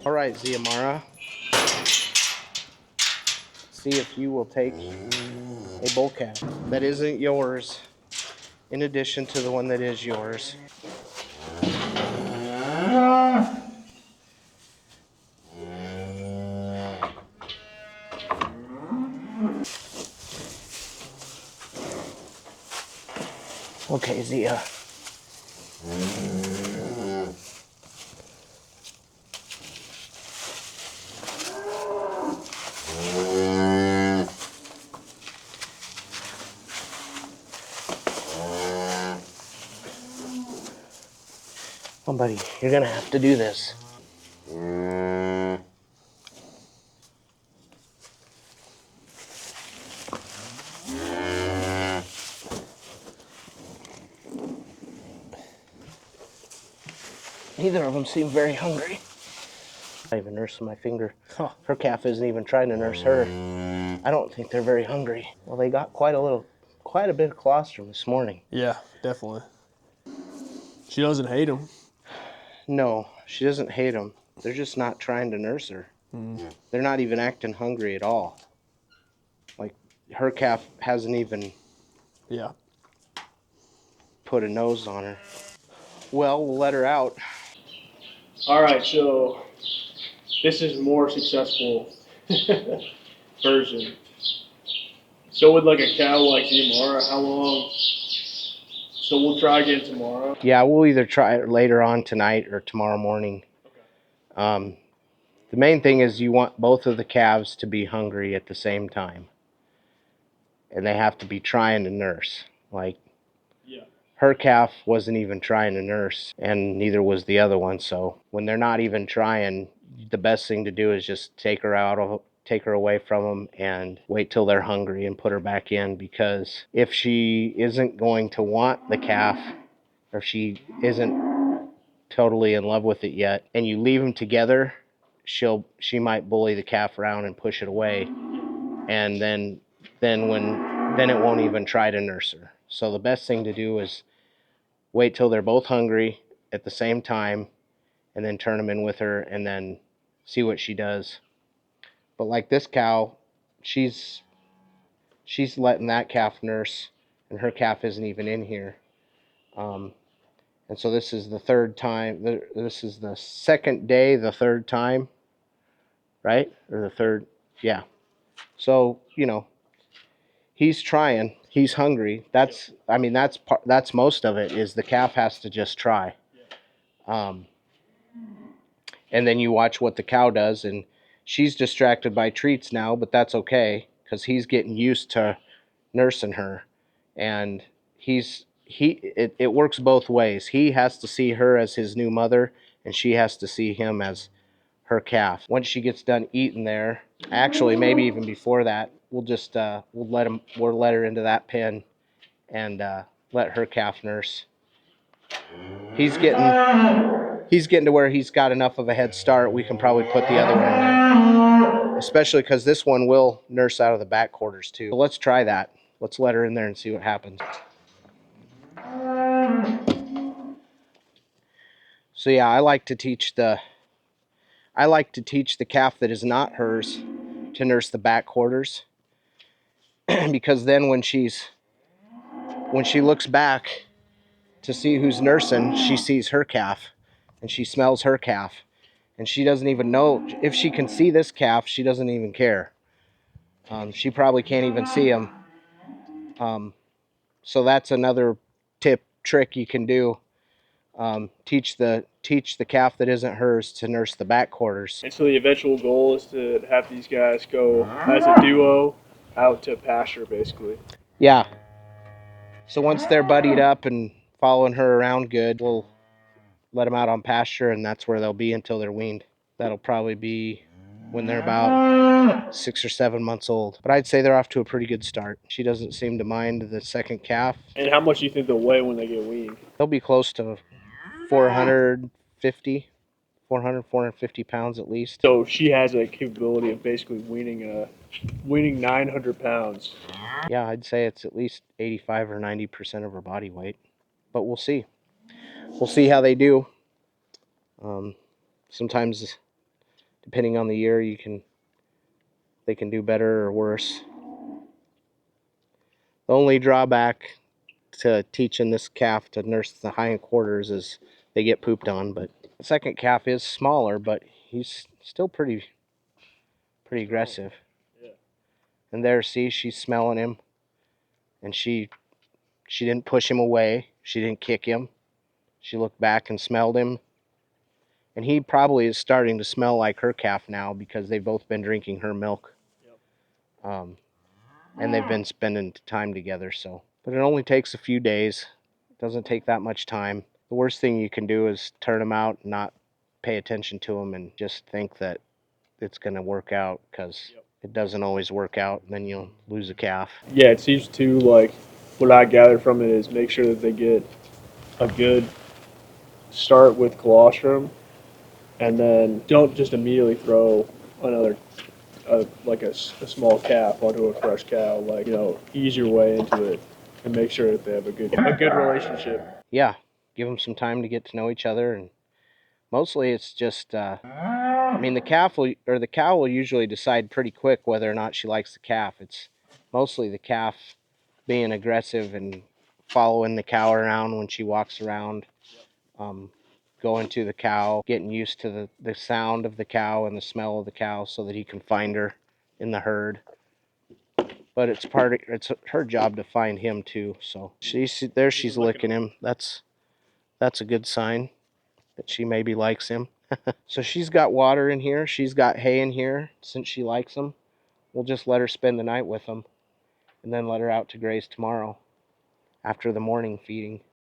All right, Ziamara. See if you will take a bull calf that isn't yours, in addition to the one that is yours. Okay, Zia. Oh, buddy, you're gonna have to do this. Neither of them seem very hungry. I'm even nursing my finger. Huh. Her calf isn't even trying to nurse her. I don't think they're very hungry. Well, they got quite a bit of colostrum this morning. Yeah, definitely. She doesn't hate him. No, she doesn't hate them. They're just not trying to nurse her. They're not even acting hungry at all. Like, her calf hasn't even put a nose on her. Well, we'll let her out. All right, so this is more successful version. So with like a cow like Ziamara, how long? So we'll try again tomorrow. Yeah, we'll either try it later on tonight or tomorrow morning. The main thing is you want both of the calves to be hungry at the same time. And they have to be trying to nurse. Like, her calf wasn't even trying to nurse, and neither was the other one. So when they're not even trying, the best thing to do is just take her away from them and wait till they're hungry and put her back in. Because if she isn't going to want the calf, or if she isn't totally in love with it yet, and you leave them together, she might bully the calf around and push it away, and then it won't even try to nurse her. So the best thing to do is wait till they're both hungry at the same time, and then turn them in with her, and then see what she does. But like this cow, she's letting that calf nurse, and her calf isn't even in here. And so this is the third time. This is the second day, the third time, right? Or the third, yeah. So, he's trying. He's hungry. That's most of it. Is the calf has to just try. And then you watch what the cow does, and she's distracted by treats now, but that's okay because he's getting used to nursing her, and it works both ways. He has to see her as his new mother, and she has to see him as her calf. Once she gets done eating there, actually maybe even before that, we'll just we'll let her into that pen and let her calf nurse. He's getting to where he's got enough of a head start. We can probably put the other one in there, especially because this one will nurse out of the back quarters too. So let's try that. Let's let her in there and see what happens. So yeah, I like to teach the calf that is not hers to nurse the back quarters, because then when she looks back to see who's nursing, she sees her calf and she smells her calf, and she doesn't even know if she can see this calf. She doesn't even care. She probably can't even see him. So that's another trick you can do. Teach the calf that isn't hers to nurse the back quarters. And so the eventual goal is to have these guys go as a duo out to pasture, basically. Yeah. So once they're buddied up and following her around good, we'll let them out on pasture, and that's where they'll be until they're weaned. That'll probably be when they're about 6 or 7 months old. But I'd say they're off to a pretty good start. She doesn't seem to mind the second calf. And how much do you think they'll weigh when they get weaned? They'll be close to 450 pounds at least. So she has a capability of basically weaning 900 pounds. Yeah, I'd say it's at least 85 or 90% of her body weight. But we'll see. We'll see how they do. Sometimes depending on the year, they can do better or worse. The only drawback to teaching this calf to nurse the hind quarters is they get pooped on. But the second calf is smaller, but he's still pretty aggressive. Yeah. And there, see, she's smelling him, and she didn't push him away. She didn't kick him. She looked back and smelled him. And he probably is starting to smell like her calf now because they've both been drinking her milk. Yep. And they've been spending time together. So, but it only takes a few days. It doesn't take that much time. The worst thing you can do is turn them out and not pay attention to them and just think that it's going to work out, because it doesn't always work out, and then you'll lose a calf. Yeah, it seems to, like, what I gathered from it is make sure that they get a good start with colostrum, and then don't just immediately throw another, a small calf onto a fresh cow. Like, ease your way into it and make sure that they have a good relationship. Yeah, give them some time to get to know each other, and mostly it's just, I mean, the cow will usually decide pretty quick whether or not she likes the calf. It's mostly the calf being aggressive and following the cow around when she walks around, going to the cow, getting used to the sound of the cow and the smell of the cow so that he can find her in the herd. But it's her job to find him too. So she's licking him. That's a good sign that she maybe likes him. So she's got water in here. She's got hay in here. Since she likes them, we'll just let her spend the night with them and then let her out to graze tomorrow after the morning feeding.